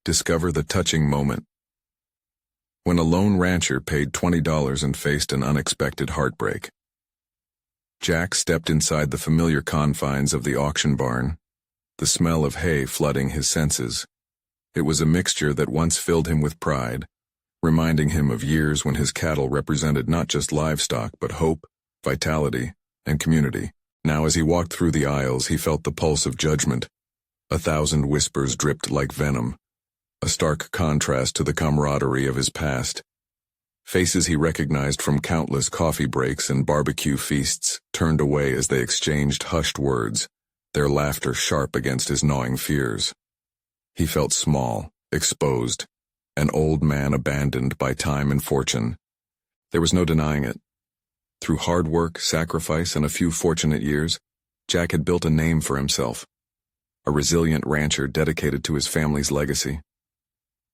Discover the touching moment. When a lone rancher paid $20 and faced an unexpected heartbreak. Jack stepped inside the familiar confines of the auction barn, the smell of hay flooding his senses. It was a mixture that once filled him with pride, reminding him of years when his cattle represented not just livestock but hope, vitality, and community. Now as he walked through the aisles, he felt the pulse of judgment. 1,000 whispers dripped like venom, a stark contrast to the camaraderie of his past. Faces he recognized from countless coffee breaks and barbecue feasts turned away as they exchanged hushed words, their laughter sharp against his gnawing fears. He felt small, exposed, an old man abandoned by time and fortune. There was no denying it. Through hard work, sacrifice, and a few fortunate years, Jack had built a name for himself, a resilient rancher dedicated to his family's legacy.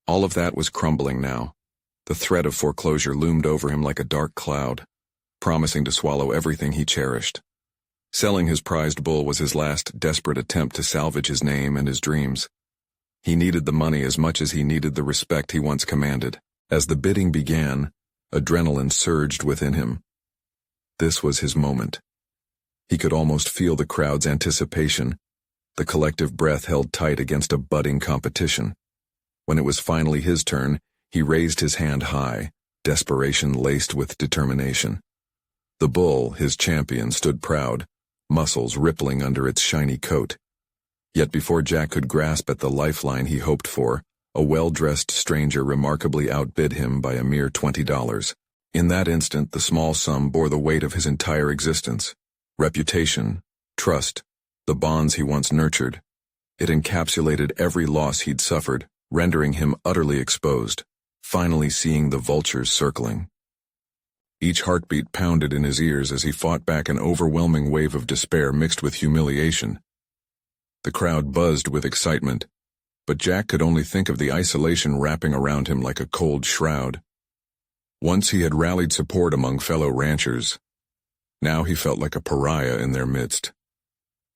All of that was crumbling now. The threat of foreclosure loomed over him like a dark cloud, promising to swallow everything he cherished. Selling his prized bull was his last desperate attempt to salvage his name and his dreams. He needed the money as much as he needed the respect he once commanded. As the bidding began, adrenaline surged within him. This was his moment. He could almost feel the crowd's anticipation, the collective breath held tight against a budding competition. When it was finally his turn, he raised his hand high, desperation laced with determination. The bull, his champion, stood proud, muscles rippling under its shiny coat. Yet before Jack could grasp at the lifeline he hoped for, a well-dressed stranger remarkably outbid him by a mere $20. In that instant, the small sum bore the weight of his entire existence. Reputation, trust, the bonds he once nurtured. It encapsulated every loss he'd suffered, rendering him utterly exposed, finally seeing the vultures circling. Each heartbeat pounded in his ears as he fought back an overwhelming wave of despair mixed with humiliation. The crowd buzzed with excitement, but Jack could only think of the isolation wrapping around him like a cold shroud. Once he had rallied support among fellow ranchers. Now he felt like a pariah in their midst.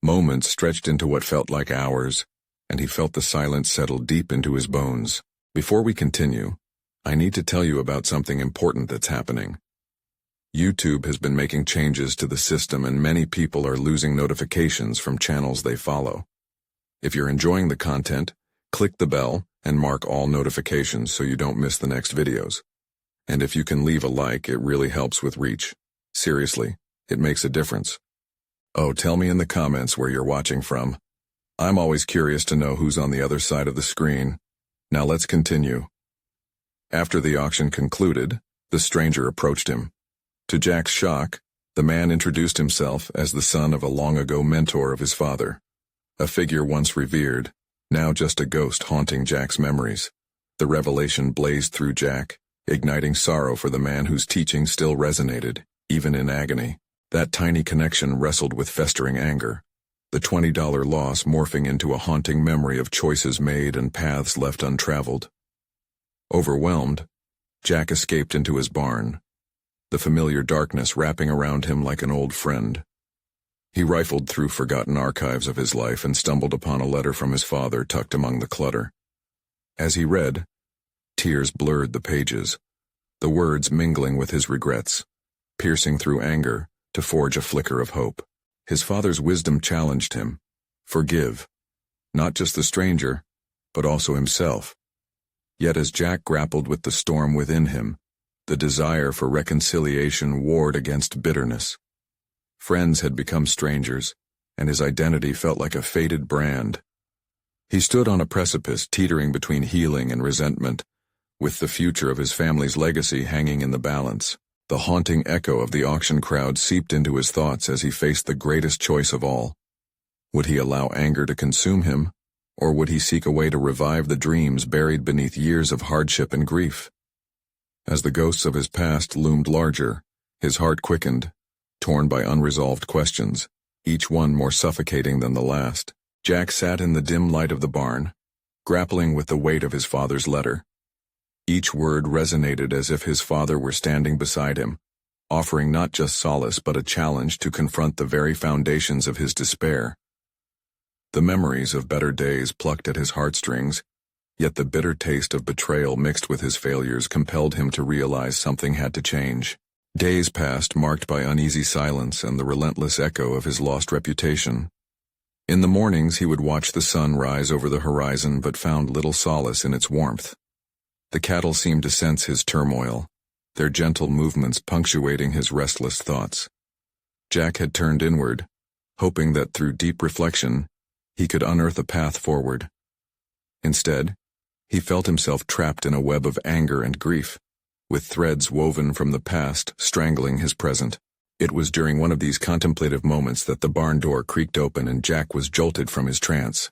Moments stretched into what felt like hours, and he felt the silence settle deep into his bones. Before we continue, I need to tell you about something important that's happening. YouTube has been making changes to the system, and many people are losing notifications from channels they follow. If you're enjoying the content, click the bell and mark all notifications so you don't miss the next videos. And if you can leave a like, it really helps with reach. Seriously, it makes a difference. Oh, tell me in the comments where you're watching from. I'm always curious to know who's on the other side of the screen. Now let's continue. After the auction concluded, the stranger approached him. To Jack's shock, the man introduced himself as the son of a long-ago mentor of his father. A figure once revered, now just a ghost haunting Jack's memories. The revelation blazed through Jack, igniting sorrow for the man whose teaching still resonated, even in agony. That tiny connection wrestled with festering anger, the $20 loss morphing into a haunting memory of choices made and paths left untraveled. Overwhelmed, Jack escaped into his barn, the familiar darkness wrapping around him like an old friend. He rifled through forgotten archives of his life and stumbled upon a letter from his father tucked among the clutter. As he read, tears blurred the pages, the words mingling with his regrets, piercing through anger to forge a flicker of hope. His father's wisdom challenged him. Forgive, not just the stranger, but also himself. Yet as Jack grappled with the storm within him, the desire for reconciliation warred against bitterness. Friends had become strangers, and his identity felt like a faded brand. He stood on a precipice teetering between healing and resentment, with the future of his family's legacy hanging in the balance. The haunting echo of the auction crowd seeped into his thoughts as he faced the greatest choice of all. Would he allow anger to consume him, or would he seek a way to revive the dreams buried beneath years of hardship and grief? As the ghosts of his past loomed larger, his heart quickened, torn by unresolved questions, each one more suffocating than the last. Jack sat in the dim light of the barn, grappling with the weight of his father's letter. Each word resonated as if his father were standing beside him, offering not just solace but a challenge to confront the very foundations of his despair. The memories of better days plucked at his heartstrings, Yet the bitter taste of betrayal mixed with his failures compelled him to realize something had to change. Days passed, marked by uneasy silence and the relentless echo of his lost reputation. In the mornings he would watch the sun rise over the horizon but found little solace in its warmth. The cattle seemed to sense his turmoil, their gentle movements punctuating his restless thoughts. Jack had turned inward, hoping that through deep reflection, he could unearth a path forward. Instead, he felt himself trapped in a web of anger and grief, with threads woven from the past strangling his present. It was during one of these contemplative moments that the barn door creaked open and Jack was jolted from his trance.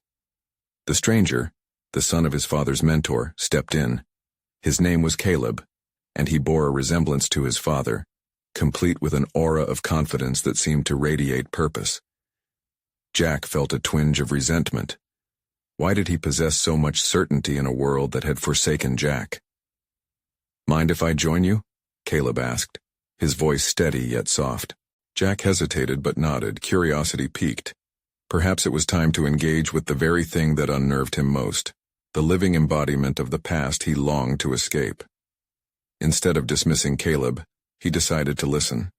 The stranger, the son of his father's mentor, stepped in. His name was Caleb, and he bore a resemblance to his father, complete with an aura of confidence that seemed to radiate purpose. Jack felt a twinge of resentment. Why did he possess so much certainty in a world that had forsaken Jack? "Mind if I join you?" Caleb asked, his voice steady yet soft. Jack hesitated but nodded, curiosity piqued. Perhaps it was time to engage with the very thing that unnerved him most, the living embodiment of the past he longed to escape. Instead of dismissing Caleb, he decided to listen.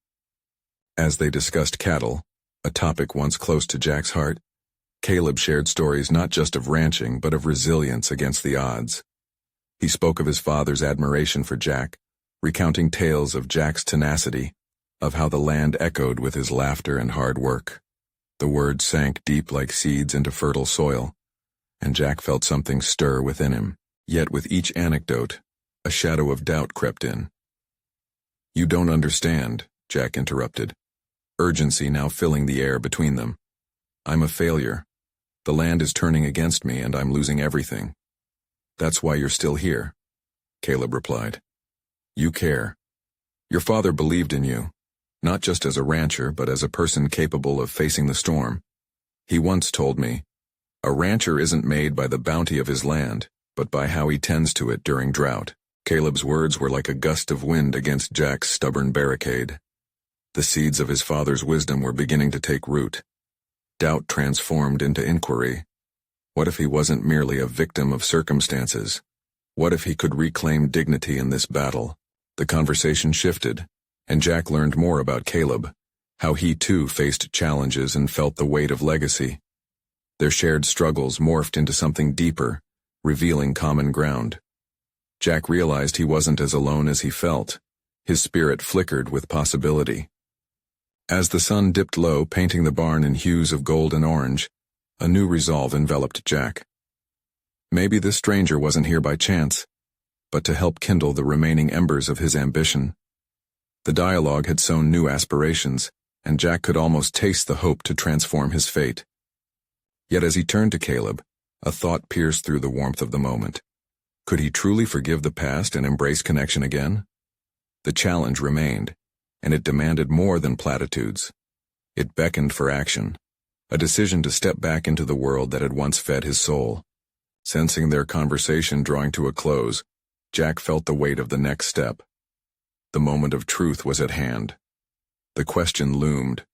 As they discussed cattle, a topic once close to Jack's heart, Caleb shared stories not just of ranching but of resilience against the odds. He spoke of his father's admiration for Jack, recounting tales of Jack's tenacity, of how the land echoed with his laughter and hard work. The words sank deep like seeds into fertile soil, and Jack felt something stir within him. Yet with each anecdote, a shadow of doubt crept in. "You don't understand," Jack interrupted, urgency now filling the air between them. "I'm a failure. The land is turning against me and I'm losing everything." "That's why you're still here," Caleb replied. "You care. Your father believed in you, not just as a rancher but as a person capable of facing the storm. He once told me, 'A rancher isn't made by the bounty of his land, but by how he tends to it during drought.'" Caleb's words were like a gust of wind against Jack's stubborn barricade. The seeds of his father's wisdom were beginning to take root. Doubt transformed into inquiry. What if he wasn't merely a victim of circumstances? What if he could reclaim dignity in this battle? The conversation shifted, and Jack learned more about Caleb, how he too faced challenges and felt the weight of legacy. Their shared struggles morphed into something deeper, revealing common ground. Jack realized he wasn't as alone as he felt. His spirit flickered with possibility. As the sun dipped low, painting the barn in hues of gold and orange, a new resolve enveloped Jack. Maybe this stranger wasn't here by chance, but to help kindle the remaining embers of his ambition. The dialogue had sown new aspirations, and Jack could almost taste the hope to transform his fate. Yet as he turned to Caleb, a thought pierced through the warmth of the moment. Could he truly forgive the past and embrace connection again? The challenge remained, and it demanded more than platitudes. It beckoned for action, a decision to step back into the world that had once fed his soul. Sensing their conversation drawing to a close, Jack felt the weight of the next step. The moment of truth was at hand. The question loomed.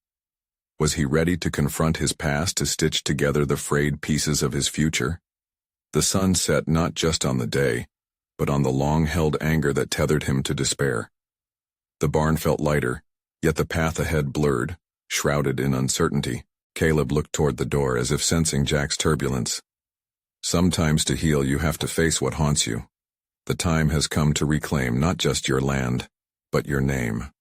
Was he ready to confront his past to stitch together the frayed pieces of his future? The sun set not just on the day, but on the long-held anger that tethered him to despair. The barn felt lighter, yet the path ahead blurred, shrouded in uncertainty. Caleb looked toward the door as if sensing Jack's turbulence. "Sometimes to heal you have to face what haunts you. The time has come to reclaim not just your land, but your name."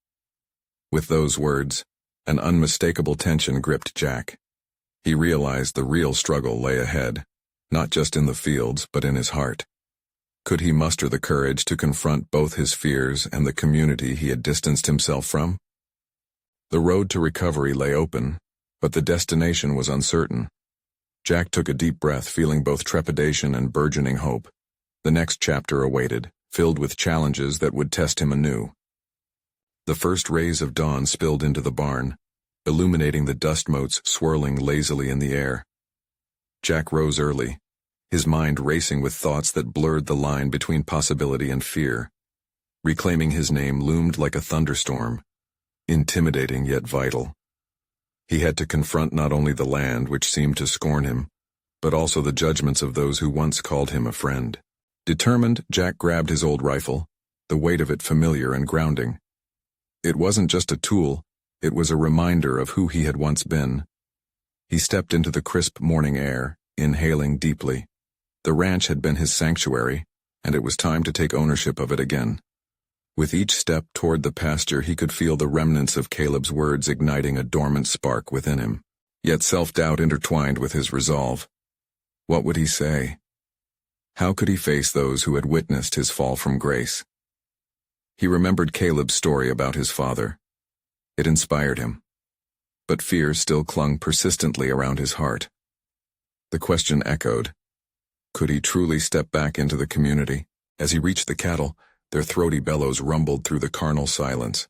With those words, an unmistakable tension gripped Jack. He realized the real struggle lay ahead, not just in the fields but in his heart. Could he muster the courage to confront both his fears and the community he had distanced himself from? The road to recovery lay open, but the destination was uncertain. Jack took a deep breath, feeling both trepidation and burgeoning hope. The next chapter awaited, filled with challenges that would test him anew. The first rays of dawn spilled into the barn, illuminating the dust motes swirling lazily in the air. Jack rose early, his mind racing with thoughts that blurred the line between possibility and fear. Reclaiming his name loomed like a thunderstorm, intimidating yet vital. He had to confront not only the land which seemed to scorn him, but also the judgments of those who once called him a friend. Determined, Jack grabbed his old rifle, the weight of it familiar and grounding. It wasn't just a tool, it was a reminder of who he had once been. He stepped into the crisp morning air, inhaling deeply. The ranch had been his sanctuary, and it was time to take ownership of it again. With each step toward the pasture, he could feel the remnants of Caleb's words igniting a dormant spark within him. Yet self-doubt intertwined with his resolve. What would he say? How could he face those who had witnessed his fall from grace? He remembered Caleb's story about his father. It inspired him. But fear still clung persistently around his heart. The question echoed. Could he truly step back into the community? As he reached the cattle, their throaty bellows rumbled through the carnal silence.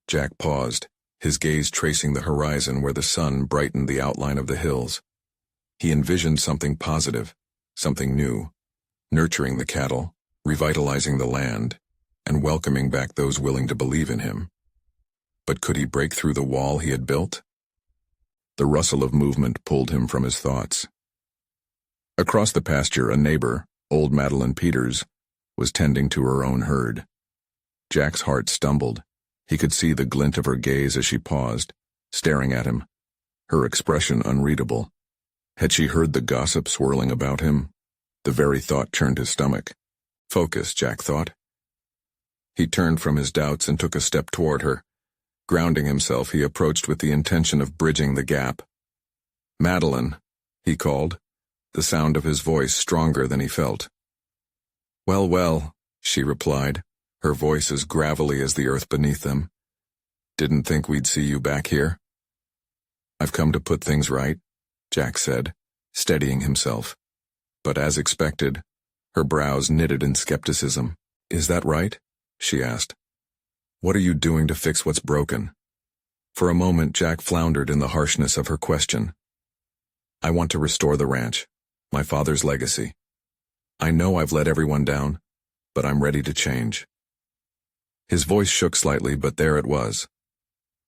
Jack paused, his gaze tracing the horizon where the sun brightened the outline of the hills. He envisioned something positive, something new, nurturing the cattle, revitalizing the land, and welcoming back those willing to believe in him. But could he break through the wall he had built? The rustle of movement pulled him from his thoughts. Across the pasture, a neighbor, old Madeline Peters, was tending to her own herd. Jack's heart stumbled. He could see the glint of her gaze as she paused, staring at him, her expression unreadable. Had she heard the gossip swirling about him? The very thought churned his stomach. Focus, Jack thought. He turned from his doubts and took a step toward her. Grounding himself, he approached with the intention of bridging the gap. Madeline, he called, the sound of his voice stronger than he felt. Well, well, she replied, her voice as gravelly as the earth beneath them. Didn't think we'd see you back here. I've come to put things right, Jack said, steadying himself. But as expected, her brows knitted in skepticism. Is that right? She asked. What are you doing to fix what's broken? For a moment, Jack floundered in the harshness of her question. I want to restore the ranch, my father's legacy. I know I've let everyone down, but I'm ready to change. His voice shook slightly, but there it was.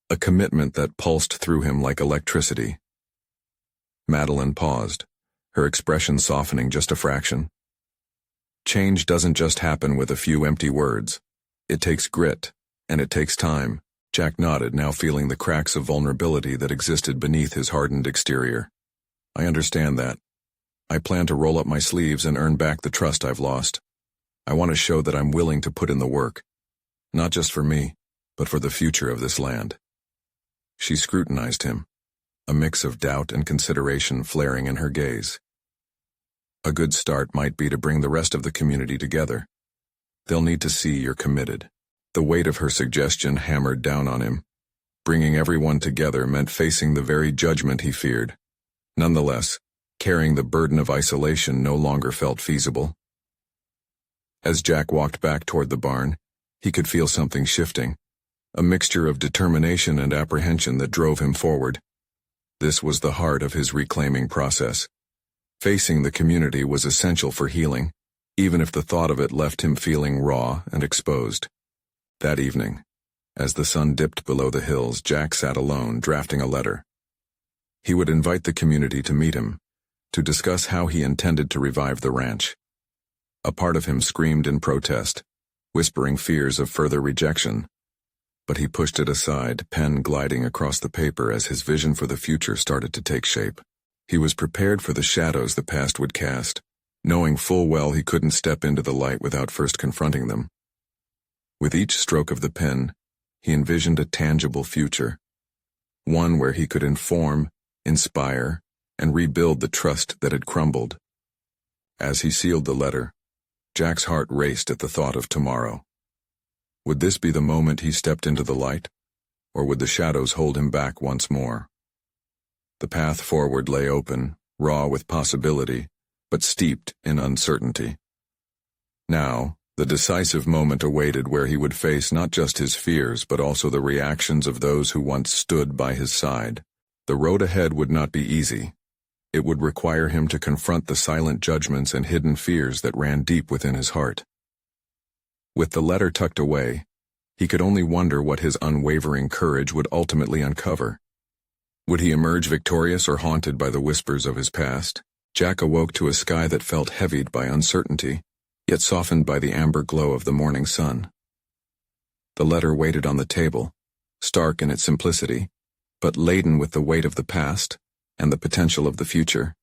A commitment that pulsed through him like electricity. Madeline paused, her expression softening just a fraction. Change doesn't just happen with a few empty words. It takes grit, and it takes time. Jack nodded, now feeling the cracks of vulnerability that existed beneath his hardened exterior. I understand that. I plan to roll up my sleeves and earn back the trust I've lost. I want to show that I'm willing to put in the work. Not just for me, but for the future of this land. She scrutinized him, a mix of doubt and consideration flaring in her gaze. A good start might be to bring the rest of the community together. They'll need to see you're committed. The weight of her suggestion hammered down on him. Bringing everyone together meant facing the very judgment he feared. Nonetheless, carrying the burden of isolation no longer felt feasible. As Jack walked back toward the barn, he could feel something shifting, a mixture of determination and apprehension that drove him forward. This was the heart of his reclaiming process. Facing the community was essential for healing, even if the thought of it left him feeling raw and exposed. That evening, as the sun dipped below the hills, Jack sat alone, drafting a letter. He would invite the community to meet him, to discuss how he intended to revive the ranch. A part of him screamed in protest, whispering fears of further rejection. But he pushed it aside, pen gliding across the paper as his vision for the future started to take shape. He was prepared for the shadows the past would cast, knowing full well he couldn't step into the light without first confronting them. With each stroke of the pen, he envisioned a tangible future, one where he could inform, inspire, and rebuild the trust that had crumbled. As he sealed the letter, Jack's heart raced at the thought of tomorrow. Would this be the moment he stepped into the light, or would the shadows hold him back once more? The path forward lay open, raw with possibility, but steeped in uncertainty. Now, the decisive moment awaited where he would face not just his fears but also the reactions of those who once stood by his side. The road ahead would not be easy. It would require him to confront the silent judgments and hidden fears that ran deep within his heart. With the letter tucked away, he could only wonder what his unwavering courage would ultimately uncover. Would he emerge victorious or haunted by the whispers of his past? Jack awoke to a sky that felt heavied by uncertainty, yet softened by the amber glow of the morning sun. The letter waited on the table, stark in its simplicity, but laden with the weight of the past and the potential of the future.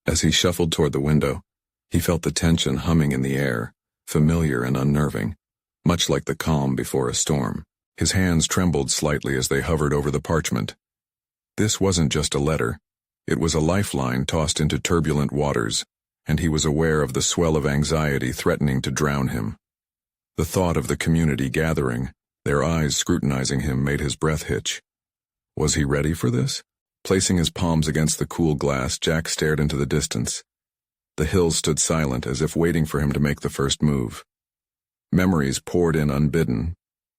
As he shuffled toward the window, he felt the tension humming in the air, familiar and unnerving, much like the calm before a storm. His hands trembled slightly as they hovered over the parchment. This wasn't just a letter. It was a lifeline tossed into turbulent waters, and he was aware of the swell of anxiety threatening to drown him. The thought of the community gathering, their eyes scrutinizing him, made his breath hitch. Was he ready for this? Placing his palms against the cool glass, Jack stared into the distance. The hills stood silent, as if waiting for him to make the first move. Memories poured in unbidden,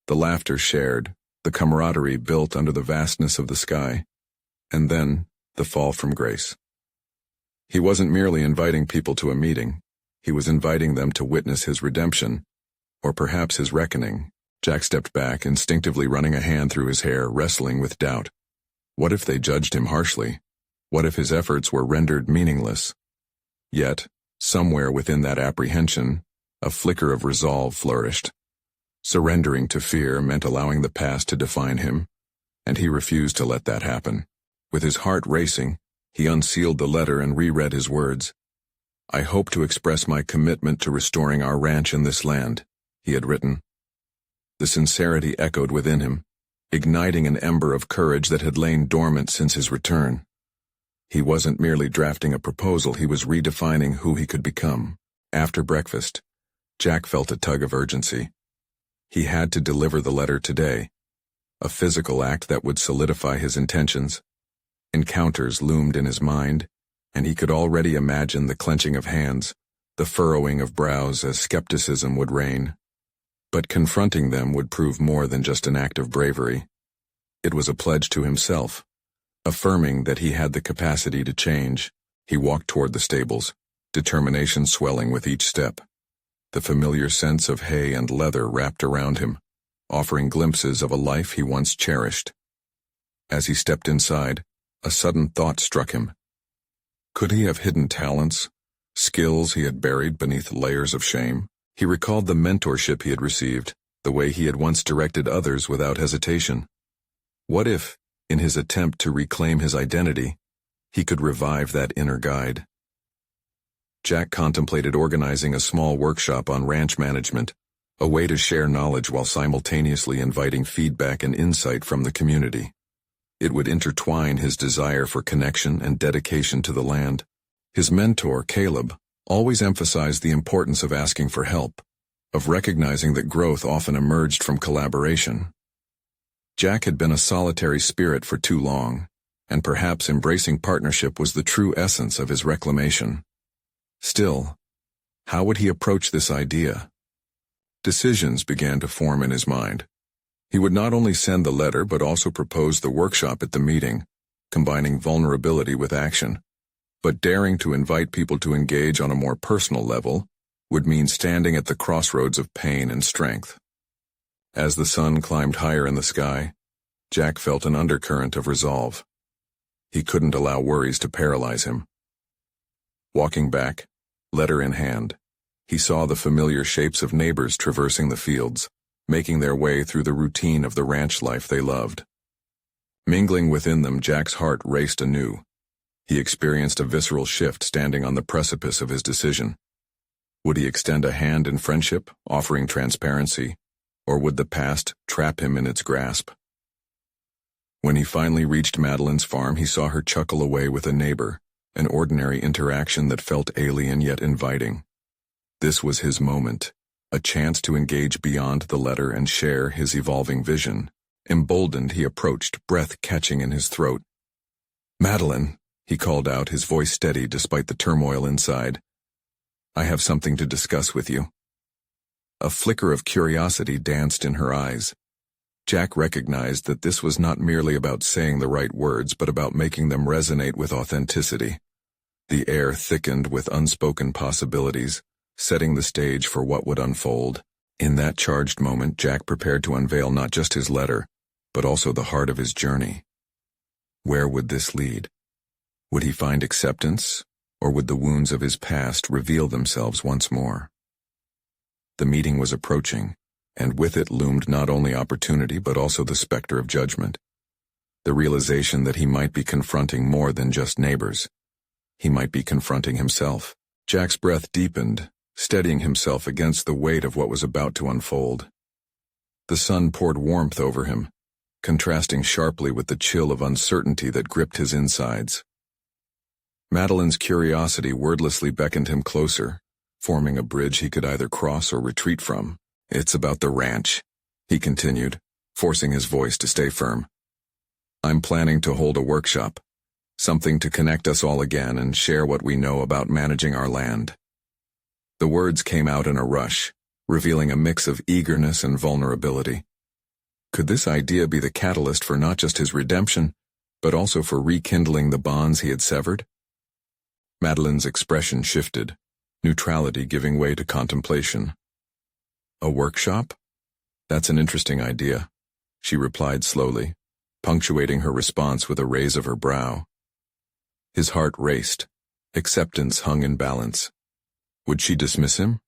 the laughter shared, the camaraderie built under the vastness of the sky. And then, the fall from grace. He wasn't merely inviting people to a meeting. He was inviting them to witness his redemption, or perhaps his reckoning. Jack stepped back, instinctively running a hand through his hair, wrestling with doubt. What if they judged him harshly? What if his efforts were rendered meaningless? Yet, somewhere within that apprehension, a flicker of resolve flourished. Surrendering to fear meant allowing the past to define him, and he refused to let that happen. With his heart racing, he unsealed the letter and reread his words. "I hope to express my commitment to restoring our ranch in this land," he had written. The sincerity echoed within him, igniting an ember of courage that had lain dormant since his return. He wasn't merely drafting a proposal, he was redefining who he could become. After breakfast, Jack felt a tug of urgency. He had to deliver the letter today, a physical act that would solidify his intentions. Encounters loomed in his mind, and he could already imagine the clenching of hands, the furrowing of brows as skepticism would reign. But confronting them would prove more than just an act of bravery. It was a pledge to himself, affirming that he had the capacity to change. He walked toward the stables, determination swelling with each step. The familiar sense of hay and leather wrapped around him, offering glimpses of a life he once cherished. As he stepped inside, a sudden thought struck him. Could he have hidden talents, skills he had buried beneath layers of shame? He recalled the mentorship he had received, the way he had once directed others without hesitation. What if, in his attempt to reclaim his identity, he could revive that inner guide? Jack contemplated organizing a small workshop on ranch management, a way to share knowledge while simultaneously inviting feedback and insight from the community. It would intertwine his desire for connection and dedication to the land. His mentor, Caleb, always emphasized the importance of asking for help, of recognizing that growth often emerged from collaboration. Jack had been a solitary spirit for too long, and perhaps embracing partnership was the true essence of his reclamation. Still, how would he approach this idea? Decisions began to form in his mind. He would not only send the letter but also propose the workshop at the meeting, combining vulnerability with action. But daring to invite people to engage on a more personal level would mean standing at the crossroads of pain and strength. As the sun climbed higher in the sky, Jack felt an undercurrent of resolve. He couldn't allow worries to paralyze him. Walking back, letter in hand, he saw the familiar shapes of neighbors traversing the fields, making their way through the routine of the ranch life they loved. Mingling within them, Jack's heart raced anew. He experienced a visceral shift standing on the precipice of his decision. Would he extend a hand in friendship, offering transparency, or would the past trap him in its grasp? When he finally reached Madeline's farm, he saw her chuckle away with a neighbor, an ordinary interaction that felt alien yet inviting. This was his moment, a chance to engage beyond the letter and share his evolving vision. Emboldened, he approached, breath catching in his throat. "Madeline," he called out, his voice steady despite the turmoil inside. "I have something to discuss with you." A flicker of curiosity danced in her eyes. Jack recognized that this was not merely about saying the right words, but about making them resonate with authenticity. The air thickened with unspoken possibilities, setting the stage for what would unfold. In that charged moment, Jack prepared to unveil not just his letter, but also the heart of his journey. Where would this lead? Would he find acceptance, Or would the wounds of his past reveal themselves once more? The meeting was approaching, and with it loomed not only opportunity but also the specter of judgment. The realization that he might be confronting more than just neighbors. He might be confronting himself. Jack's breath deepened, steadying himself against the weight of what was about to unfold. The sun poured warmth over him, contrasting sharply with the chill of uncertainty that gripped his insides. Madeline's curiosity wordlessly beckoned him closer, forming a bridge he could either cross or retreat from. "It's about the ranch," he continued, forcing his voice to stay firm. "I'm planning to hold a workshop, something to connect us all again and share what we know about managing our land." The words came out in a rush, revealing a mix of eagerness and vulnerability. Could this idea be the catalyst for not just his redemption, but also for rekindling the bonds he had severed? Madeline's expression shifted, neutrality giving way to contemplation. "A workshop? That's an interesting idea," she replied slowly, punctuating her response with a raise of her brow. His heart raced. Acceptance hung in balance. Would she dismiss him?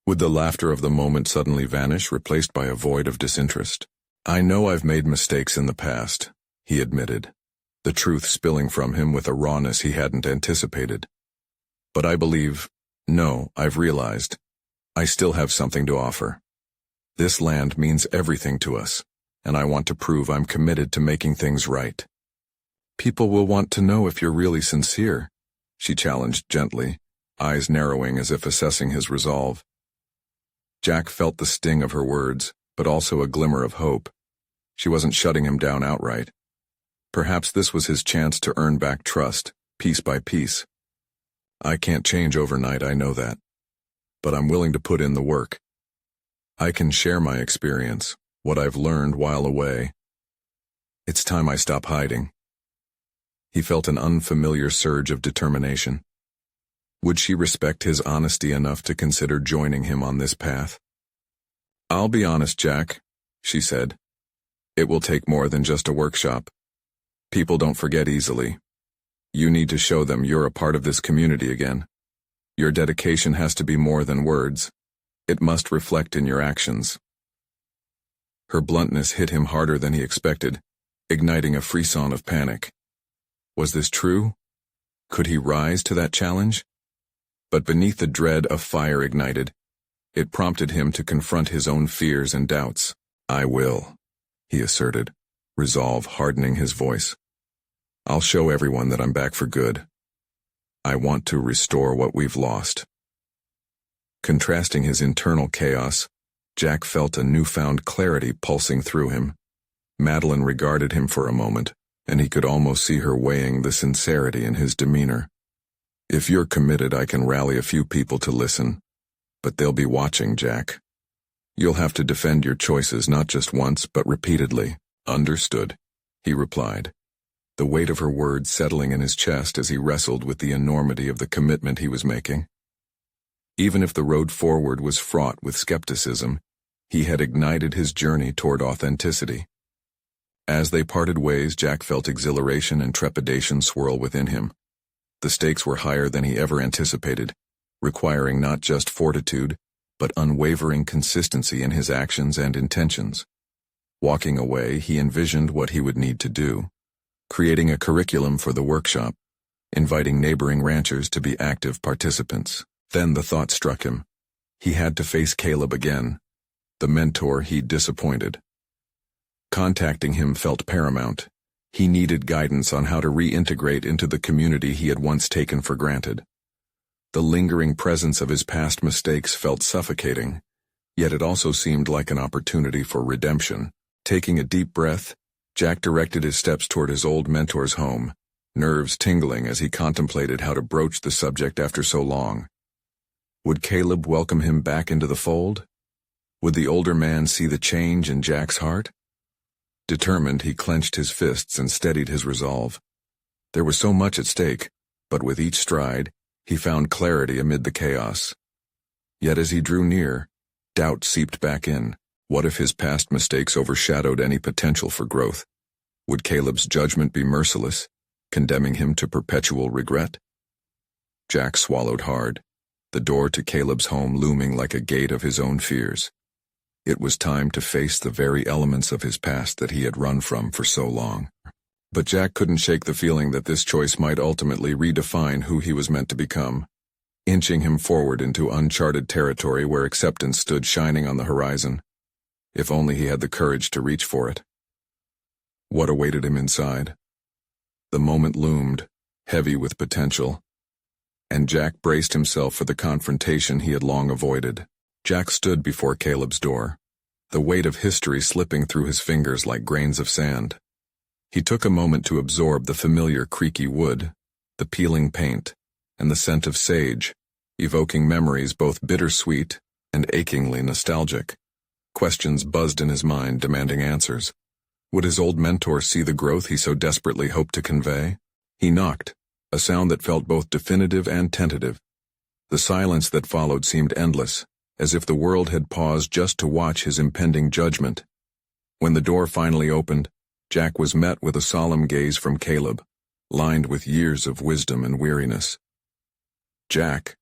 Would the laughter of the moment suddenly vanish, replaced by a void of disinterest? "I know I've made mistakes in the past," he admitted, the truth spilling from him with a rawness he hadn't anticipated. "But I've realized, I still have something to offer. This land means everything to us, and I want to prove I'm committed to making things right." "People will want to know if you're really sincere," she challenged gently, eyes narrowing as if assessing his resolve. Jack felt the sting of her words, but also a glimmer of hope. She wasn't shutting him down outright. Perhaps this was his chance to earn back trust, piece by piece. "I can't change overnight, I know that. But I'm willing to put in the work. I can share my experience, what I've learned while away. It's time I stop hiding." He felt an unfamiliar surge of determination. Would she respect his honesty enough to consider joining him on this path? "I'll be honest, Jack," she said. "It will take more than just a workshop. People don't forget easily. You need to show them you're a part of this community again. Your dedication has to be more than words. It must reflect in your actions." Her bluntness hit him harder than he expected, igniting a frisson of panic. Was this true? Could he rise to that challenge? But beneath the dread, a fire ignited. It prompted him to confront his own fears and doubts. "I will," he asserted, resolve hardening his voice. "I'll show everyone that I'm back for good. I want to restore what we've lost." Contrasting his internal chaos, Jack felt a newfound clarity pulsing through him. Madeline regarded him for a moment, and he could almost see her weighing the sincerity in his demeanor. "If you're committed, I can rally a few people to listen, but they'll be watching, Jack. You'll have to defend your choices not just once, but repeatedly." "Understood," he replied, the weight of her words settling in his chest as he wrestled with the enormity of the commitment he was making. Even if the road forward was fraught with skepticism, he had ignited his journey toward authenticity. As they parted ways, Jack felt exhilaration and trepidation swirl within him. The stakes were higher than he ever anticipated, requiring not just fortitude, but unwavering consistency in his actions and intentions. Walking away, he envisioned what he would need to do, creating a curriculum for the workshop, inviting neighboring ranchers to be active participants. Then the thought struck him. He had to face Caleb again, the mentor he'd disappointed. Contacting him felt paramount. He needed guidance on how to reintegrate into the community he had once taken for granted. The lingering presence of his past mistakes felt suffocating, yet it also seemed like an opportunity for redemption. Taking a deep breath, Jack directed his steps toward his old mentor's home, nerves tingling as he contemplated how to broach the subject after so long. Would Caleb welcome him back into the fold? Would the older man see the change in Jack's heart? Determined, he clenched his fists and steadied his resolve. There was so much at stake, but with each stride, he found clarity amid the chaos. Yet as he drew near, doubt seeped back in. What if his past mistakes overshadowed any potential for growth? Would Caleb's judgment be merciless, condemning him to perpetual regret? Jack swallowed hard, the door to Caleb's home looming like a gate of his own fears. It was time to face the very elements of his past that he had run from for so long. But Jack couldn't shake the feeling that this choice might ultimately redefine who he was meant to become, inching him forward into uncharted territory where acceptance stood shining on the horizon. If only he had the courage to reach for it. What awaited him inside? The moment loomed, heavy with potential, and Jack braced himself for the confrontation he had long avoided. Jack stood before Caleb's door, the weight of history slipping through his fingers like grains of sand. He took a moment to absorb the familiar creaky wood, the peeling paint, and the scent of sage, evoking memories both bittersweet and achingly nostalgic. Questions buzzed in his mind, demanding answers. Would his old mentor see the growth he so desperately hoped to convey? He knocked, a sound that felt both definitive and tentative. The silence that followed seemed endless, as if the world had paused just to watch his impending judgment. When the door finally opened, Jack was met with a solemn gaze from Caleb, lined with years of wisdom and weariness. "Jack,"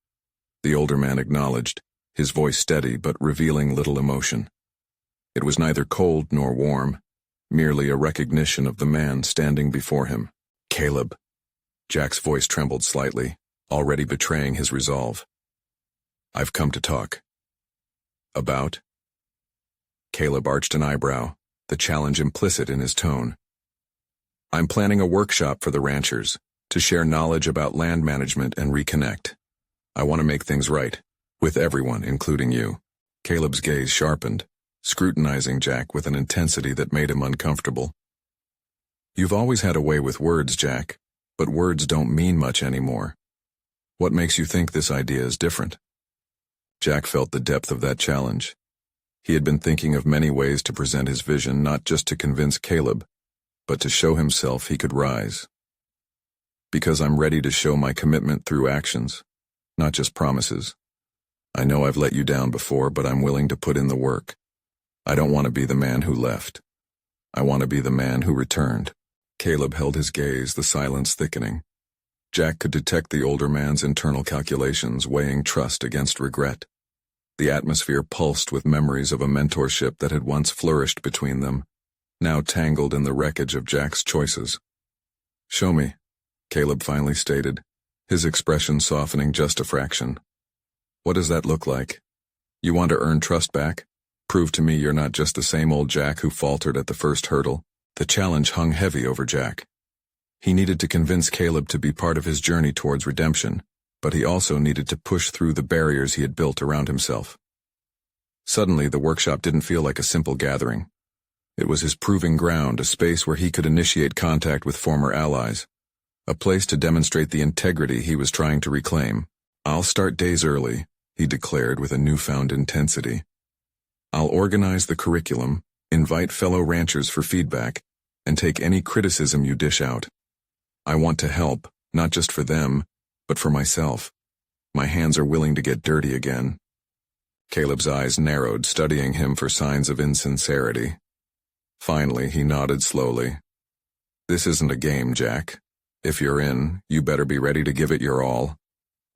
the older man acknowledged, his voice steady but revealing little emotion. It was neither cold nor warm, merely a recognition of the man standing before him. "Caleb." Jack's voice trembled slightly, already betraying his resolve. "I've come to talk." "About?" Caleb arched an eyebrow, the challenge implicit in his tone. "I'm planning a workshop for the ranchers, to share knowledge about land management and reconnect. I want to make things right, with everyone, including you." Caleb's gaze sharpened, scrutinizing Jack with an intensity that made him uncomfortable. "You've always had a way with words, Jack, but words don't mean much anymore. What makes you think this idea is different?" Jack felt the depth of that challenge. He had been thinking of many ways to present his vision, not just to convince Caleb, but to show himself he could rise. "Because I'm ready to show my commitment through actions, not just promises. I know I've let you down before, but I'm willing to put in the work. I don't want to be the man who left. I want to be the man who returned." Caleb held his gaze, the silence thickening. Jack could detect the older man's internal calculations, weighing trust against regret. The atmosphere pulsed with memories of a mentorship that had once flourished between them, now tangled in the wreckage of Jack's choices. "Show me," Caleb finally stated, his expression softening just a fraction. "What does that look like? You want to earn trust back? Prove to me you're not just the same old Jack who faltered at the first hurdle." The challenge hung heavy over Jack. He needed to convince Caleb to be part of his journey towards redemption, but he also needed to push through the barriers he had built around himself. Suddenly, the workshop didn't feel like a simple gathering. It was his proving ground, a space where he could initiate contact with former allies, a place to demonstrate the integrity he was trying to reclaim. "I'll start days early," he declared with a newfound intensity. "I'll organize the curriculum, invite fellow ranchers for feedback, and take any criticism you dish out. I want to help, not just for them, but for myself. My hands are willing to get dirty again." Caleb's eyes narrowed, studying him for signs of insincerity. Finally, he nodded slowly. "This isn't a game, Jack. If you're in, you better be ready to give it your all.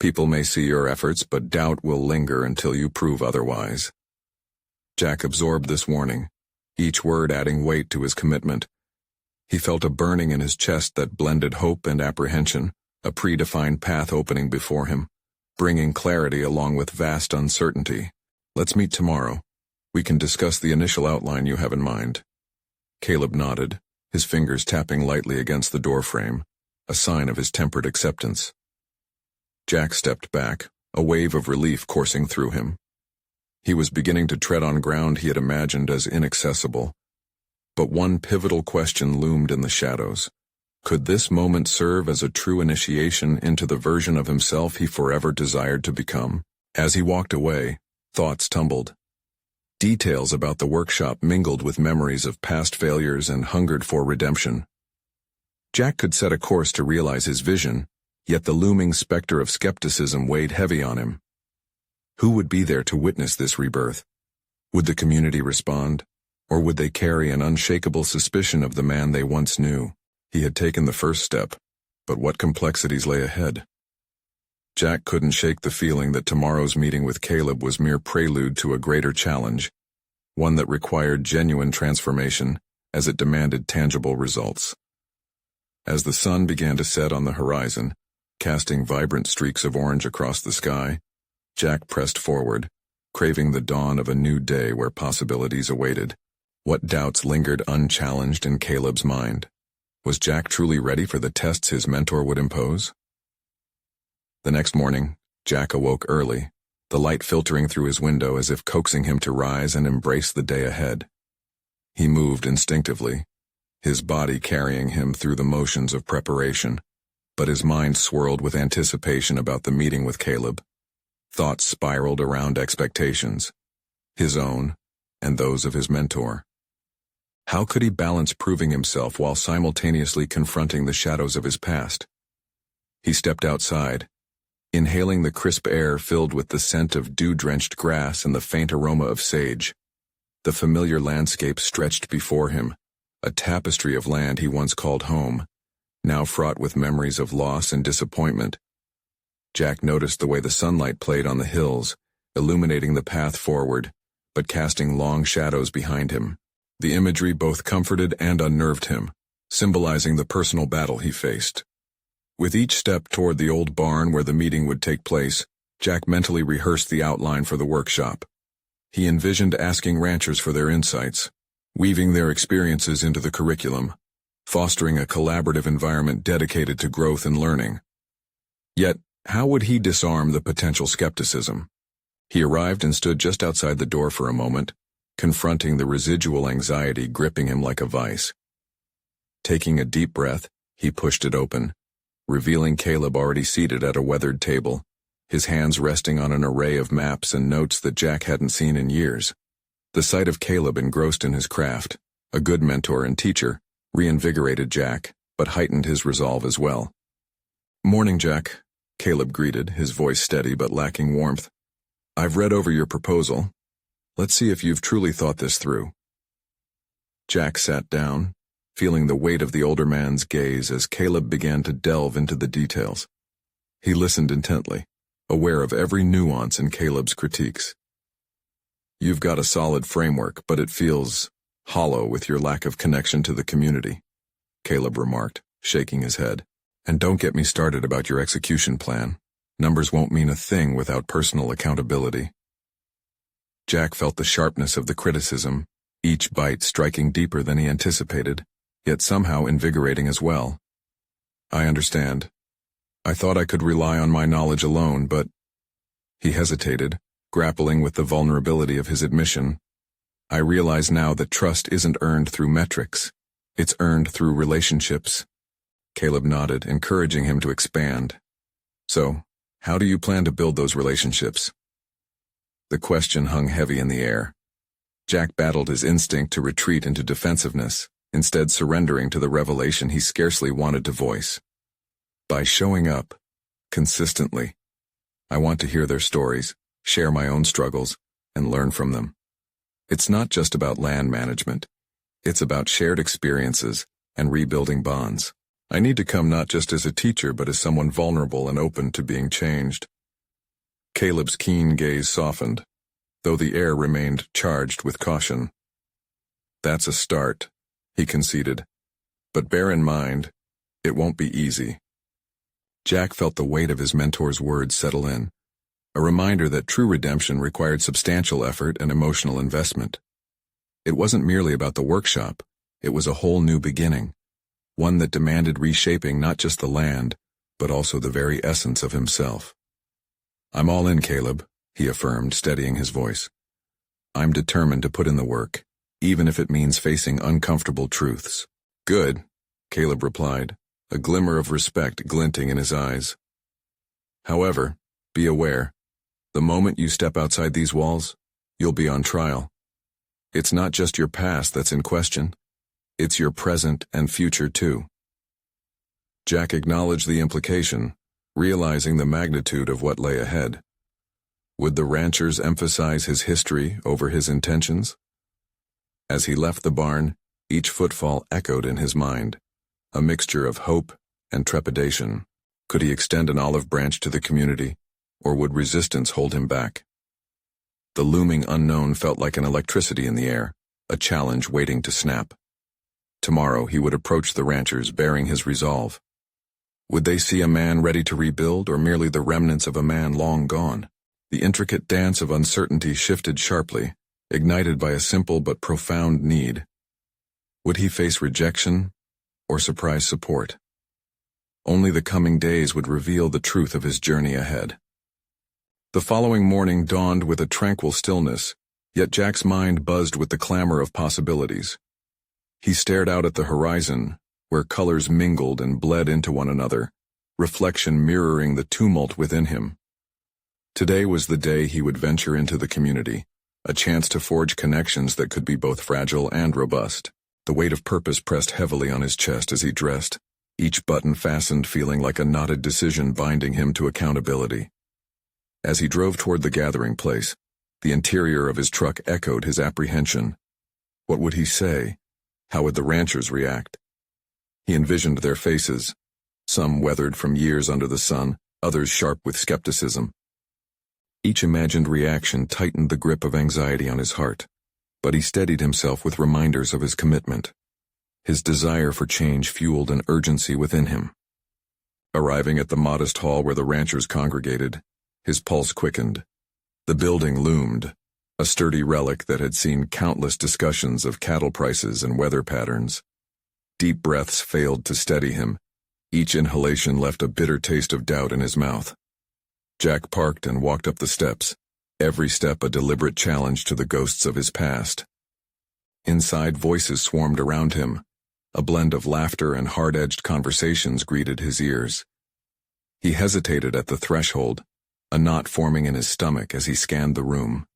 People may see your efforts, but doubt will linger until you prove otherwise." Jack absorbed this warning, each word adding weight to his commitment. He felt a burning in his chest that blended hope and apprehension, a predefined path opening before him, bringing clarity along with vast uncertainty. "Let's meet tomorrow. We can discuss the initial outline you have in mind." Caleb nodded, his fingers tapping lightly against the doorframe, a sign of his tempered acceptance. Jack stepped back, a wave of relief coursing through him. He was beginning to tread on ground he had imagined as inaccessible. But one pivotal question loomed in the shadows. Could this moment serve as a true initiation into the version of himself he forever desired to become? As he walked away, thoughts tumbled. Details about the workshop mingled with memories of past failures and hungered for redemption. Jack could set a course to realize his vision, yet the looming specter of skepticism weighed heavy on him. Who would be there to witness this rebirth? Would the community respond, or would they carry an unshakable suspicion of the man they once knew? He had taken the first step, but what complexities lay ahead? Jack couldn't shake the feeling that tomorrow's meeting with Caleb was mere prelude to a greater challenge, one that required genuine transformation as it demanded tangible results. As the sun began to set on the horizon, casting vibrant streaks of orange across the sky, Jack pressed forward, craving the dawn of a new day where possibilities awaited. What doubts lingered unchallenged in Caleb's mind? Was Jack truly ready for the tests his mentor would impose? The next morning, Jack awoke early, the light filtering through his window as if coaxing him to rise and embrace the day ahead. He moved instinctively, his body carrying him through the motions of preparation, but his mind swirled with anticipation about the meeting with Caleb. Thoughts spiraled around expectations, his own and those of his mentor. How could he balance proving himself while simultaneously confronting the shadows of his past? He stepped outside, inhaling the crisp air filled with the scent of dew-drenched grass and the faint aroma of sage. The familiar landscape stretched before him, a tapestry of land he once called home, now fraught with memories of loss and disappointment. Jack noticed the way the sunlight played on the hills, illuminating the path forward, but casting long shadows behind him. The imagery both comforted and unnerved him, symbolizing the personal battle he faced. With each step toward the old barn where the meeting would take place, Jack mentally rehearsed the outline for the workshop. He envisioned asking ranchers for their insights, weaving their experiences into the curriculum, fostering a collaborative environment dedicated to growth and learning. Yet, how would he disarm the potential skepticism? He arrived and stood just outside the door for a moment, confronting the residual anxiety gripping him like a vice. Taking a deep breath, he pushed it open, revealing Caleb already seated at a weathered table, his hands resting on an array of maps and notes that Jack hadn't seen in years. The sight of Caleb engrossed in his craft, a good mentor and teacher, reinvigorated Jack, but heightened his resolve as well. "Morning, Jack," Caleb greeted, his voice steady but lacking warmth. "I've read over your proposal. Let's see if you've truly thought this through." Jack sat down, feeling the weight of the older man's gaze as Caleb began to delve into the details. He listened intently, aware of every nuance in Caleb's critiques. "You've got a solid framework, but it feels hollow with your lack of connection to the community," Caleb remarked, shaking his head. "And don't get me started about your execution plan. Numbers won't mean a thing without personal accountability." Jack felt the sharpness of the criticism, each bite striking deeper than he anticipated, yet somehow invigorating as well. "I understand. I thought I could rely on my knowledge alone, but—" He hesitated, grappling with the vulnerability of his admission. "I realize now that trust isn't earned through metrics. It's earned through relationships." Caleb nodded, encouraging him to expand. "So, how do you plan to build those relationships?" The question hung heavy in the air. Jack battled his instinct to retreat into defensiveness, instead surrendering to the revelation he scarcely wanted to voice. "By showing up, consistently. I want to hear their stories, share my own struggles, and learn from them. It's not just about land management. It's about shared experiences and rebuilding bonds. I need to come not just as a teacher but as someone vulnerable and open to being changed." Caleb's keen gaze softened, though the air remained charged with caution. "That's a start," he conceded. "But bear in mind, it won't be easy." Jack felt the weight of his mentor's words settle in, a reminder that true redemption required substantial effort and emotional investment. It wasn't merely about the workshop, it was a whole new beginning, one that demanded reshaping not just the land, but also the very essence of himself. "I'm all in, Caleb," he affirmed, steadying his voice. "I'm determined to put in the work, even if it means facing uncomfortable truths." "Good," Caleb replied, a glimmer of respect glinting in his eyes. "However, be aware, the moment you step outside these walls, you'll be on trial. It's not just your past that's in question, it's your present and future too." Jack acknowledged the implication, realizing the magnitude of what lay ahead. Would the ranchers emphasize his history over his intentions? As he left the barn, each footfall echoed in his mind, a mixture of hope and trepidation. Could he extend an olive branch to the community, or would resistance hold him back? The looming unknown felt like an electricity in the air, a challenge waiting to snap. Tomorrow he would approach the ranchers bearing his resolve. Would they see a man ready to rebuild, or merely the remnants of a man long gone? The intricate dance of uncertainty shifted sharply, ignited by a simple but profound need. Would he face rejection, or surprise support? Only the coming days would reveal the truth of his journey ahead. The following morning dawned with a tranquil stillness, yet Jack's mind buzzed with the clamor of possibilities. He stared out at the horizon, where colors mingled and bled into one another, reflection mirroring the tumult within him. Today was the day he would venture into the community, a chance to forge connections that could be both fragile and robust. The weight of purpose pressed heavily on his chest as he dressed, each button fastened feeling like a knotted decision binding him to accountability. As he drove toward the gathering place, the interior of his truck echoed his apprehension. What would he say? How would the ranchers react? He envisioned their faces, some weathered from years under the sun, others sharp with skepticism. Each imagined reaction tightened the grip of anxiety on his heart, but he steadied himself with reminders of his commitment. His desire for change fueled an urgency within him. Arriving at the modest hall where the ranchers congregated, his pulse quickened. The building loomed, a sturdy relic that had seen countless discussions of cattle prices and weather patterns. Deep breaths failed to steady him. Each inhalation left a bitter taste of doubt in his mouth. Jack parked and walked up the steps, every step a deliberate challenge to the ghosts of his past. Inside, voices swarmed around him. A blend of laughter and hard-edged conversations greeted his ears. He hesitated at the threshold, a knot forming in his stomach as he scanned the room.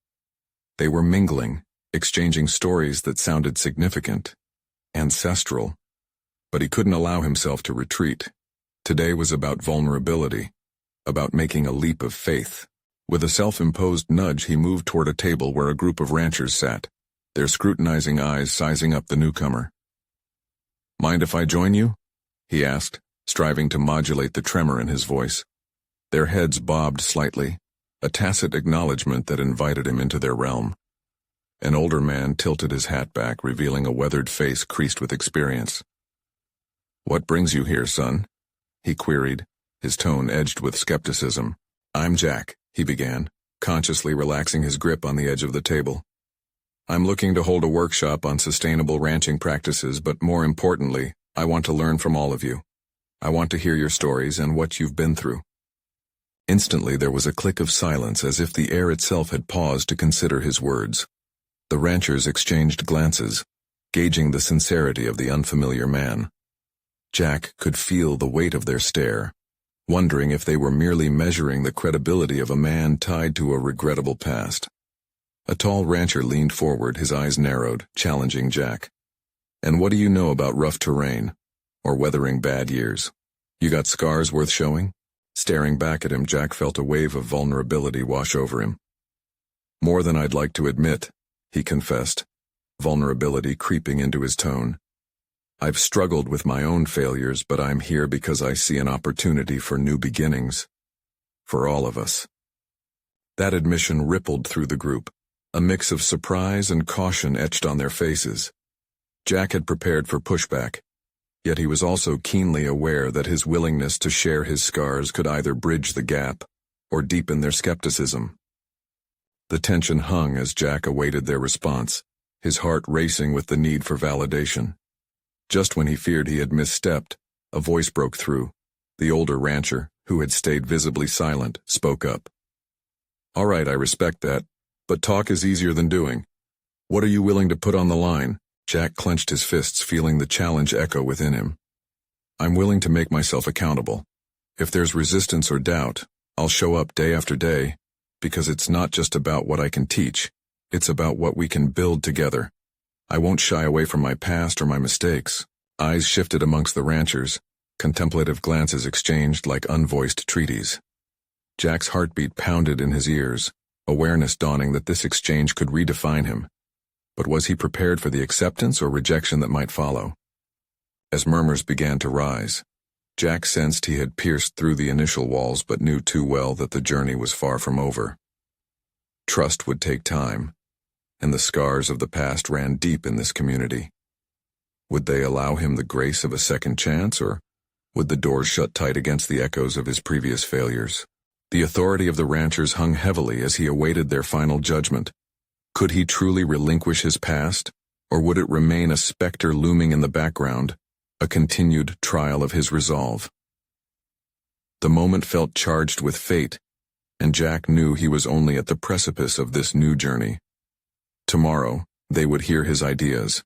They were mingling, exchanging stories that sounded significant, ancestral, but he couldn't allow himself to retreat. Today was about vulnerability, about making a leap of faith. With a self-imposed nudge, he moved toward a table where a group of ranchers sat, their scrutinizing eyes sizing up the newcomer. "Mind if I join you?" he asked, striving to modulate the tremor in his voice. Their heads bobbed slightly, a tacit acknowledgement that invited him into their realm. An older man tilted his hat back, revealing a weathered face creased with experience. "What brings you here, son?" he queried, his tone edged with skepticism. "I'm Jack," he began, consciously relaxing his grip on the edge of the table. "I'm looking to hold a workshop on sustainable ranching practices, but more importantly, I want to learn from all of you. I want to hear your stories and what you've been through." Instantly there was a click of silence, as if the air itself had paused to consider his words. The ranchers exchanged glances, gauging the sincerity of the unfamiliar man. Jack could feel the weight of their stare, wondering if they were merely measuring the credibility of a man tied to a regrettable past. A tall rancher leaned forward, his eyes narrowed, challenging Jack. "And what do you know about rough terrain, or weathering bad years? You got scars worth showing?" Staring back at him, Jack felt a wave of vulnerability wash over him. "More than I'd like to admit," he confessed, vulnerability creeping into his tone. "I've struggled with my own failures, but I'm here because I see an opportunity for new beginnings. For all of us." That admission rippled through the group, a mix of surprise and caution etched on their faces. Jack had prepared for pushback, yet he was also keenly aware that his willingness to share his scars could either bridge the gap or deepen their skepticism. The tension hung as Jack awaited their response, his heart racing with the need for validation. Just when he feared he had misstepped, a voice broke through. The older rancher, who had stayed visibly silent, spoke up. "All right, I respect that, but talk is easier than doing. What are you willing to put on the line?" Jack clenched his fists, feeling the challenge echo within him. "I'm willing to make myself accountable. If there's resistance or doubt, I'll show up day after day, because it's not just about what I can teach, it's about what we can build together. I won't shy away from my past or my mistakes." Eyes shifted amongst the ranchers, contemplative glances exchanged like unvoiced treaties. Jack's heartbeat pounded in his ears, awareness dawning that this exchange could redefine him. But was he prepared for the acceptance or rejection that might follow? As murmurs began to rise, Jack sensed he had pierced through the initial walls but knew too well that the journey was far from over. Trust would take time, and the scars of the past ran deep in this community. Would they allow him the grace of a second chance, or would the doors shut tight against the echoes of his previous failures? The authority of the ranchers hung heavily as he awaited their final judgment. Could he truly relinquish his past, or would it remain a specter looming in the background, a continued trial of his resolve? The moment felt charged with fate, and Jack knew he was only at the precipice of this new journey. Tomorrow, they would hear his ideas.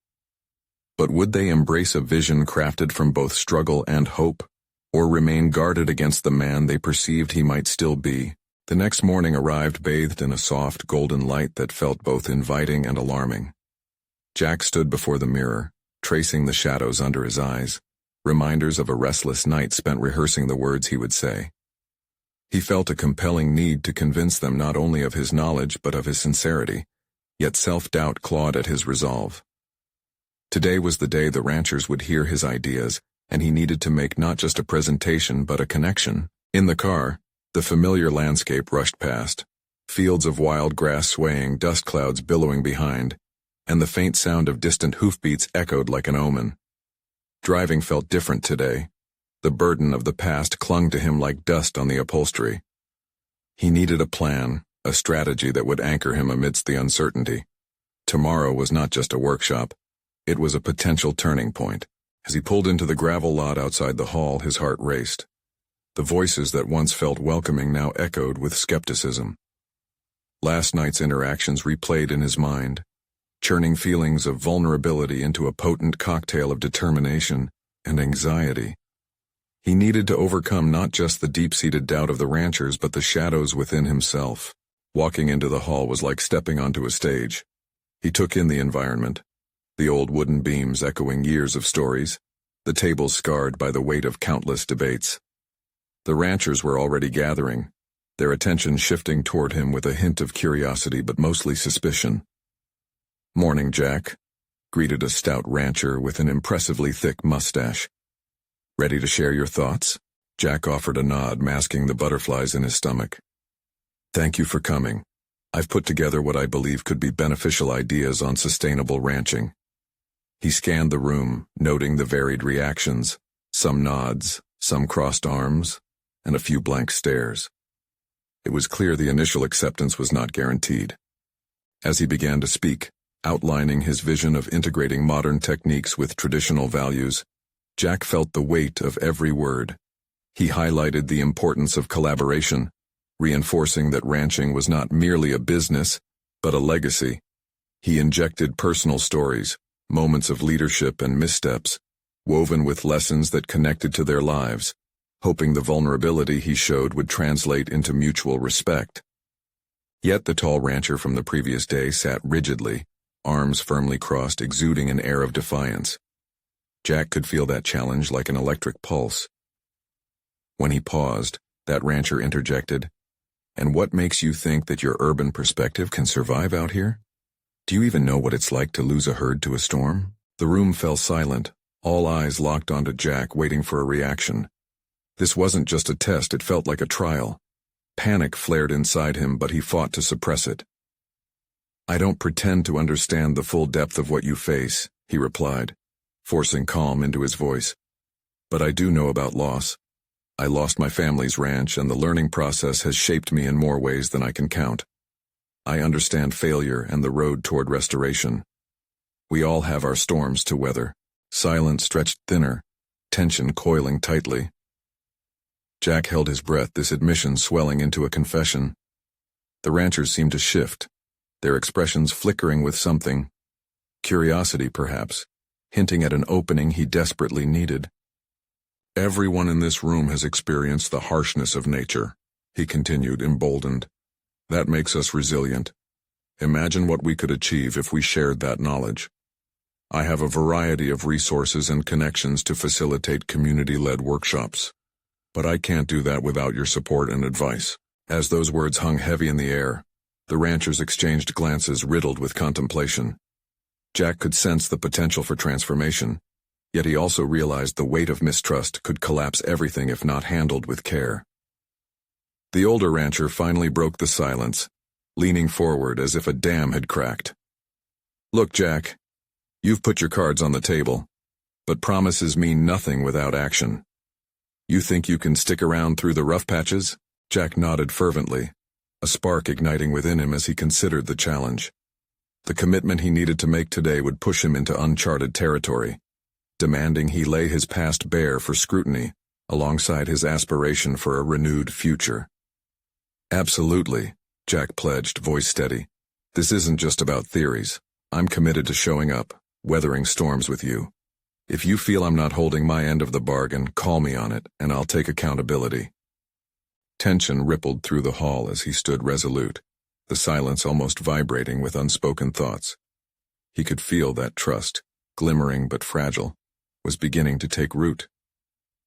But would they embrace a vision crafted from both struggle and hope, or remain guarded against the man they perceived he might still be? The next morning arrived bathed in a soft golden light that felt both inviting and alarming. Jack stood before the mirror, tracing the shadows under his eyes, reminders of a restless night spent rehearsing the words he would say. He felt a compelling need to convince them not only of his knowledge but of his sincerity, yet self-doubt clawed at his resolve. Today was the day the ranchers would hear his ideas, and he needed to make not just a presentation but a connection. In the car, the familiar landscape rushed past, fields of wild grass swaying, dust clouds billowing behind, and the faint sound of distant hoofbeats echoed like an omen. Driving felt different today. The burden of the past clung to him like dust on the upholstery. He needed a plan, a strategy that would anchor him amidst the uncertainty. Tomorrow was not just a workshop. It was a potential turning point. As he pulled into the gravel lot outside the hall, his heart raced. The voices that once felt welcoming now echoed with skepticism. Last night's interactions replayed in his mind, churning feelings of vulnerability into a potent cocktail of determination and anxiety. He needed to overcome not just the deep-seated doubt of the ranchers but the shadows within himself. Walking into the hall was like stepping onto a stage. He took in the environment. The old wooden beams echoing years of stories, the tables scarred by the weight of countless debates. The ranchers were already gathering, their attention shifting toward him with a hint of curiosity but mostly suspicion. "Morning, Jack," greeted a stout rancher with an impressively thick mustache. "Ready to share your thoughts?" Jack offered a nod, masking the butterflies in his stomach. "Thank you for coming. I've put together what I believe could be beneficial ideas on sustainable ranching." He scanned the room, noting the varied reactions, some nods, some crossed arms, and a few blank stares. It was clear the initial acceptance was not guaranteed. As he began to speak, outlining his vision of integrating modern techniques with traditional values, Jack felt the weight of every word. He highlighted the importance of collaboration, reinforcing that ranching was not merely a business, but a legacy. He injected personal stories, moments of leadership and missteps, woven with lessons that connected to their lives, hoping the vulnerability he showed would translate into mutual respect. Yet the tall rancher from the previous day sat rigidly, arms firmly crossed, exuding an air of defiance. Jack could feel that challenge like an electric pulse. When he paused, that rancher interjected, "And what makes you think that your urban perspective can survive out here? Do you even know what it's like to lose a herd to a storm?" The room fell silent, all eyes locked onto Jack, waiting for a reaction. This wasn't just a test, it felt like a trial. Panic flared inside him, but he fought to suppress it. "I don't pretend to understand the full depth of what you face," he replied, forcing calm into his voice. "But I do know about loss. I lost my family's ranch, and the learning process has shaped me in more ways than I can count. I understand failure and the road toward restoration. We all have our storms to weather." Silence stretched thinner, tension coiling tightly. Jack held his breath, this admission swelling into a confession. The ranchers seemed to shift, their expressions flickering with something. Curiosity, perhaps, hinting at an opening he desperately needed. "Everyone in this room has experienced the harshness of nature," he continued, emboldened. "That makes us resilient. Imagine what we could achieve if we shared that knowledge. I have a variety of resources and connections to facilitate community-led workshops. But I can't do that without your support and advice." As those words hung heavy in the air, the ranchers exchanged glances riddled with contemplation. Jack could sense the potential for transformation, Yet he also realized the weight of mistrust could collapse everything if not handled with care. The older rancher finally broke the silence, leaning forward as if a dam had cracked. "Look, Jack, you've put your cards on the table, but promises mean nothing without action. You think you can stick around through the rough patches?" Jack nodded fervently, a spark igniting within him as he considered the challenge. The commitment he needed to make today would push him into uncharted territory, demanding he lay his past bare for scrutiny, alongside his aspiration for a renewed future. "Absolutely," Jack pledged, voice steady. "This isn't just about theories. I'm committed to showing up, weathering storms with you. If you feel I'm not holding my end of the bargain, call me on it, and I'll take accountability." Tension rippled through the hall as he stood resolute, the silence almost vibrating with unspoken thoughts. He could feel that trust, glimmering but fragile, was beginning to take root.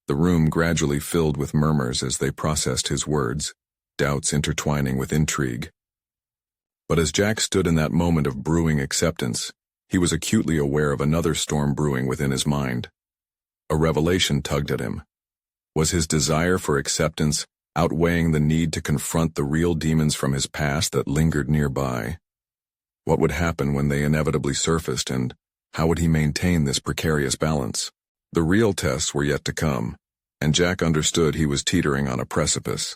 The room gradually filled with murmurs as they processed his words, doubts intertwining with intrigue. But as Jack stood in that moment of brewing acceptance, he was acutely aware of another storm brewing within his mind. A revelation tugged at him. Was his desire for acceptance outweighing the need to confront the real demons from his past that lingered nearby? What would happen when they inevitably surfaced, and how would he maintain this precarious balance? The real tests were yet to come, and Jack understood he was teetering on a precipice.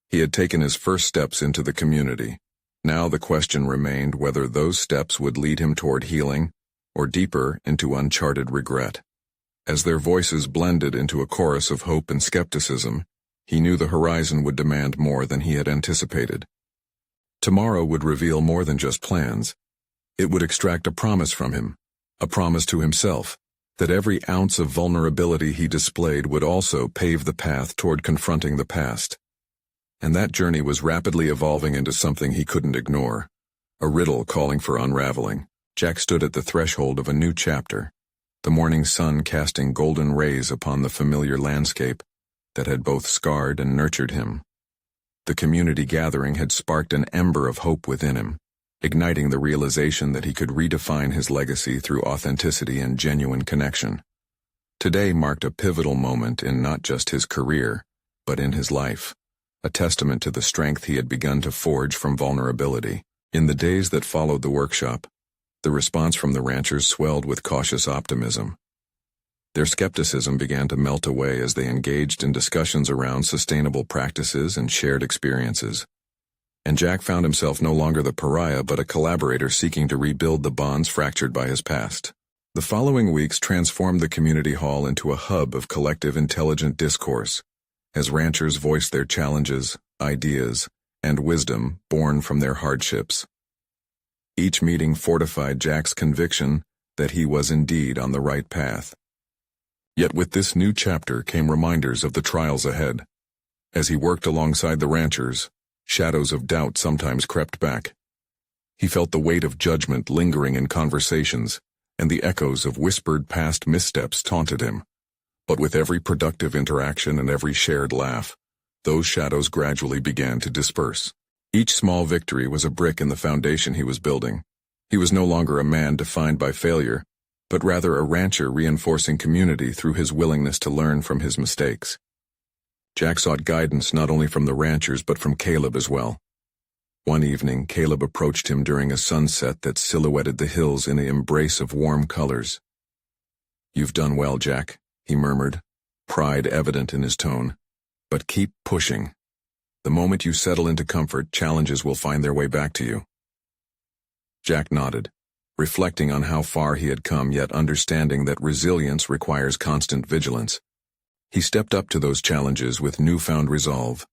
He had taken his first steps into the community. Now the question remained whether those steps would lead him toward healing, or deeper into uncharted regret. As their voices blended into a chorus of hope and skepticism, he knew the horizon would demand more than he had anticipated. Tomorrow would reveal more than just plans. It would extract a promise from him, a promise to himself, that every ounce of vulnerability he displayed would also pave the path toward confronting the past. And that journey was rapidly evolving into something he couldn't ignore, a riddle calling for unraveling. Jack stood at the threshold of a new chapter, the morning sun casting golden rays upon the familiar landscape that had both scarred and nurtured him. The community gathering had sparked an ember of hope within him, igniting the realization that he could redefine his legacy through authenticity and genuine connection. Today marked a pivotal moment in not just his career, but in his life, a testament to the strength he had begun to forge from vulnerability. In the days that followed the workshop, the response from the ranchers swelled with cautious optimism. Their skepticism began to melt away as they engaged in discussions around sustainable practices and shared experiences. And Jack found himself no longer the pariah but a collaborator seeking to rebuild the bonds fractured by his past. The following weeks transformed the community hall into a hub of collective intelligent discourse, as ranchers voiced their challenges, ideas, and wisdom born from their hardships. Each meeting fortified Jack's conviction that he was indeed on the right path. Yet with this new chapter came reminders of the trials ahead. As he worked alongside the ranchers, shadows of doubt sometimes crept back. He felt the weight of judgment lingering in conversations, and the echoes of whispered past missteps taunted him. But with every productive interaction and every shared laugh, those shadows gradually began to disperse. Each small victory was a brick in the foundation he was building. He was no longer a man defined by failure, but rather a rancher reinforcing community through his willingness to learn from his mistakes. Jack sought guidance not only from the ranchers but from Caleb as well. One evening, Caleb approached him during a sunset that silhouetted the hills in an embrace of warm colors. "You've done well, Jack," he murmured, pride evident in his tone. "But keep pushing. The moment you settle into comfort, challenges will find their way back to you." Jack nodded, reflecting on how far he had come, yet understanding that resilience requires constant vigilance. He stepped up to those challenges with newfound resolve.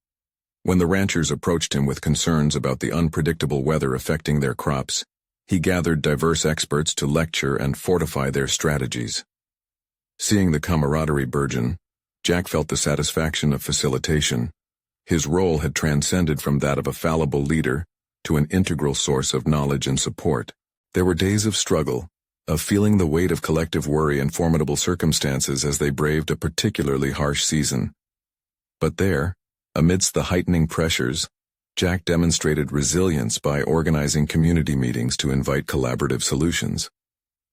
When the ranchers approached him with concerns about the unpredictable weather affecting their crops, he gathered diverse experts to lecture and fortify their strategies. Seeing the camaraderie burgeon, Jack felt the satisfaction of facilitation. His role had transcended from that of a fallible leader to an integral source of knowledge and support. There were days of struggle, of feeling the weight of collective worry and formidable circumstances as they braved a particularly harsh season. But there, amidst the heightening pressures, Jack demonstrated resilience by organizing community meetings to invite collaborative solutions.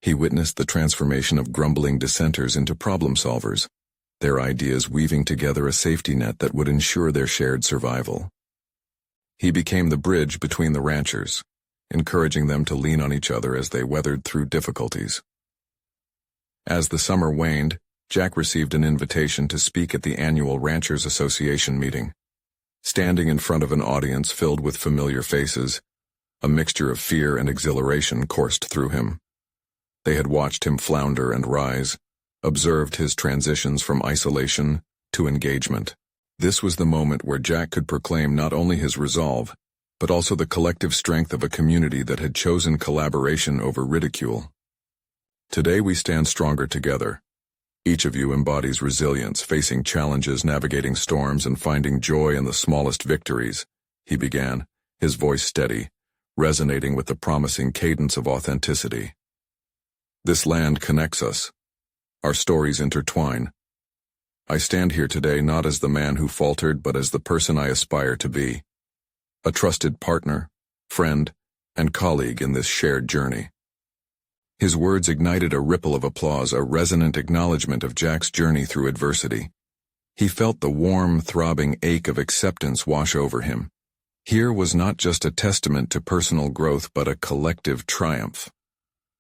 He witnessed the transformation of grumbling dissenters into problem solvers, their ideas weaving together a safety net that would ensure their shared survival. He became the bridge between the ranchers, encouraging them to lean on each other as they weathered through difficulties. As the summer waned, Jack received an invitation to speak at the annual Ranchers Association meeting. Standing in front of an audience filled with familiar faces, a mixture of fear and exhilaration coursed through him. They had watched him flounder and rise, observed his transitions from isolation to engagement. This was the moment where Jack could proclaim not only his resolve, but also the collective strength of a community that had chosen collaboration over ridicule. Today we stand stronger together. Each of you embodies resilience, facing challenges, navigating storms, and finding joy in the smallest victories, he began, his voice steady, resonating with the promising cadence of authenticity. This land connects us. Our stories intertwine. I stand here today not as the man who faltered, but as the person I aspire to be. A trusted partner, friend, and colleague in this shared journey. His words ignited a ripple of applause, a resonant acknowledgement of Jack's journey through adversity. He felt the warm, throbbing ache of acceptance wash over him. Here was not just a testament to personal growth, but a collective triumph.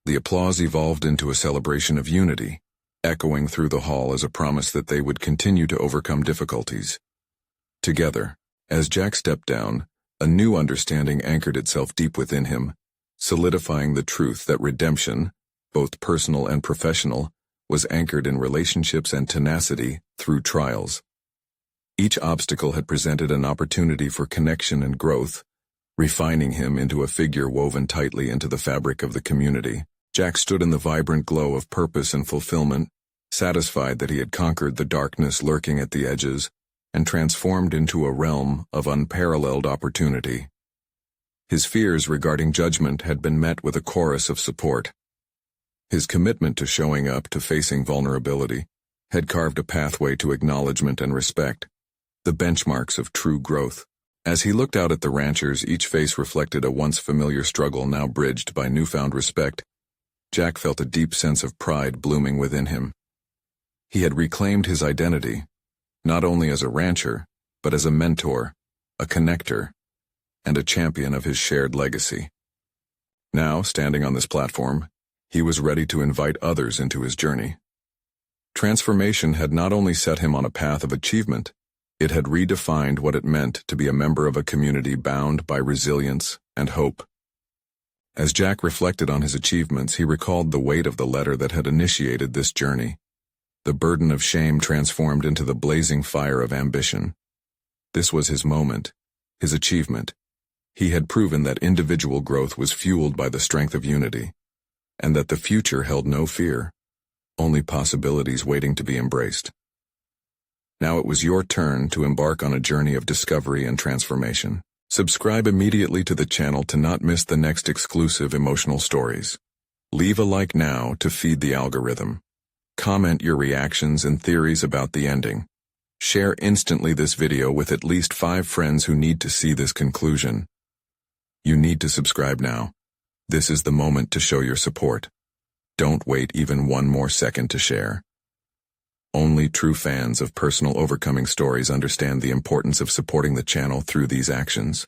The applause evolved into a celebration of unity, echoing through the hall as a promise that they would continue to overcome difficulties. Together, as Jack stepped down, a new understanding anchored itself deep within him, solidifying the truth that redemption, both personal and professional, was anchored in relationships and tenacity through trials. Each obstacle had presented an opportunity for connection and growth, refining him into a figure woven tightly into the fabric of the community. Jack stood in the vibrant glow of purpose and fulfillment, satisfied that he had conquered the darkness lurking at the edges and transformed into a realm of unparalleled opportunity. His fears regarding judgment had been met with a chorus of support. His commitment to showing up to facing vulnerability had carved a pathway to acknowledgement and respect, the benchmarks of true growth. As he looked out at the ranchers, each face reflected a once familiar struggle now bridged by newfound respect. Jack felt a deep sense of pride blooming within him. He had reclaimed his identity, not only as a rancher, but as a mentor, a connector, and a champion of his shared legacy. Now, standing on this platform, he was ready to invite others into his journey. Transformation had not only set him on a path of achievement, it had redefined what it meant to be a member of a community bound by resilience and hope. As Jack reflected on his achievements, he recalled the weight of the letter that had initiated this journey. The burden of shame transformed into the blazing fire of ambition. This was his moment, his achievement. He had proven that individual growth was fueled by the strength of unity, and that the future held no fear, only possibilities waiting to be embraced. Now it was your turn to embark on a journey of discovery and transformation. Subscribe immediately to the channel to not miss the next exclusive emotional stories. Leave a like now to feed the algorithm. Comment your reactions and theories about the ending. Share instantly this video with at least 5 friends who need to see this conclusion. You need to subscribe now. This is the moment to show your support. Don't wait even one more second to share. Only true fans of personal overcoming stories understand the importance of supporting the channel through these actions.